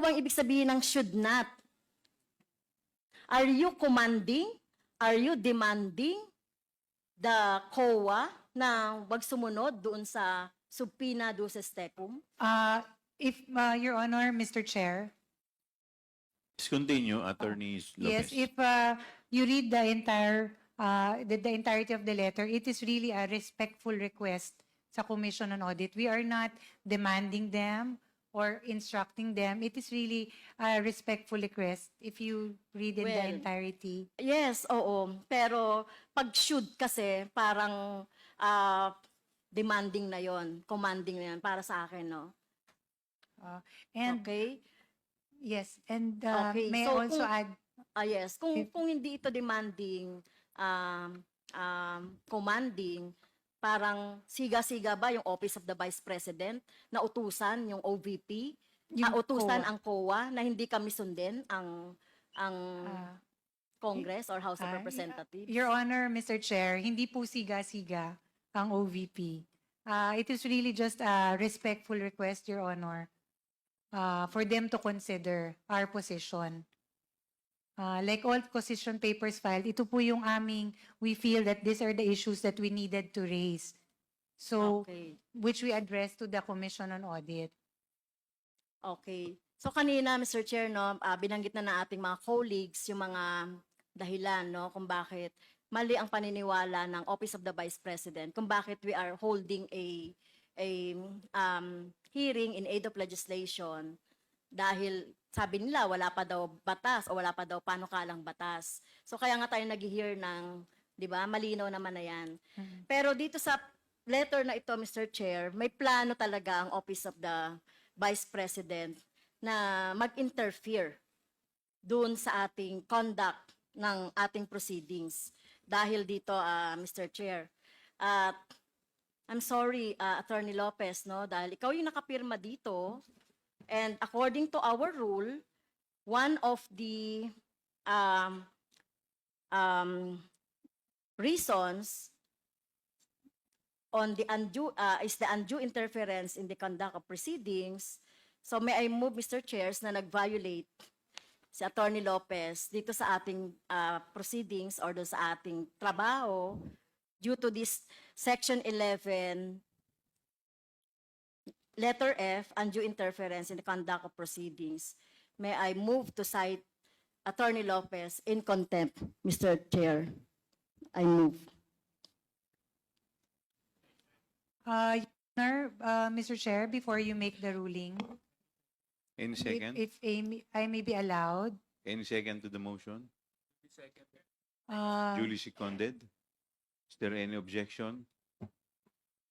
po bang ibig sabihin ng should not? Are you commanding? Are you demanding the COA na wag sumunod doon sa subpoena duces tecum? Your Honor, Mr. Chair, Please continue, Attorney yes, Lopez. if you read the entirety of the letter, it is really a respectful request sa Commission on Audit. We are not demanding them or instructing them. It is really a respectful request if you read in the Well, entirety. Yes, oo. Pero pag should kasi parang demanding na yon, commanding na yon para sa akin, no? And Okay? yes, and Okay, may I so also kung- add, Yes, kung hindi ito demanding, commanding, parang siga-siga ba yung Office of the Vice President na utusan yung OVP, Yung utusan COA. ang COA na hindi kami sundin ang uh, Congress or House of Ah, Representatives? Your Honor, Mr. Chair, hindi po siga-siga ang OVP. It is really just a respectful request, Your Honor, for them to consider our position. Like all position papers filed, ito po yung we feel that these are the issues that we needed to raise. So, Okay. which we addressed to the Commission on Audit. Okay. So kanina, Mr. Chair, no, binanggit na ng ating mga colleagues yung mga dahilan, no, kung bakit mali ang paniniwala ng Office of the Vice President, kung bakit we are holding a hearing in aid of legislation dahil sabi nila wala pa daw batas o wala pa daw panukalang batas. So kaya nga tayo nag-hear ng, 'di ba? Malinaw naman na 'yan. Pero dito sa letter na ito, Mr. Chair, may plano talaga ang Office of the Vice President na mag-interfere doon sa ating conduct ng ating proceedings. Dahil dito, Mr. Chair. At I'm sorry, Attorney Lopez, no, dahil ikaw yung nakapirma dito. And according to our rule, one of the reasons on the undue is the undue interference in the conduct of proceedings. So may I move, Mr. Chairs, na nag-violate si Attorney Lopez dito sa ating proceedings or doon sa ating trabaho due to this Section 11 Letter F, undue interference in the conduct of proceedings. May I move to cite Attorney Lopez in contempt, Mr. Chair? I move. Your Honor, Mr. Chair, before you make the ruling, Any second? if I may be allowed, Any second to the motion? uh, Duly seconded? Is there any objection?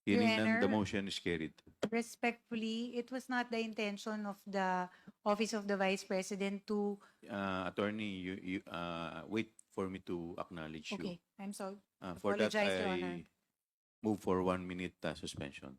Your Hearing none, the Honor. motion is carried. respectfully, it was not the intention of the Office of the Vice President to, Attorney, you wait for me to acknowledge you. okay, I'm sorry. For that, Apologize, Your Honor. I move for 1 minute suspension.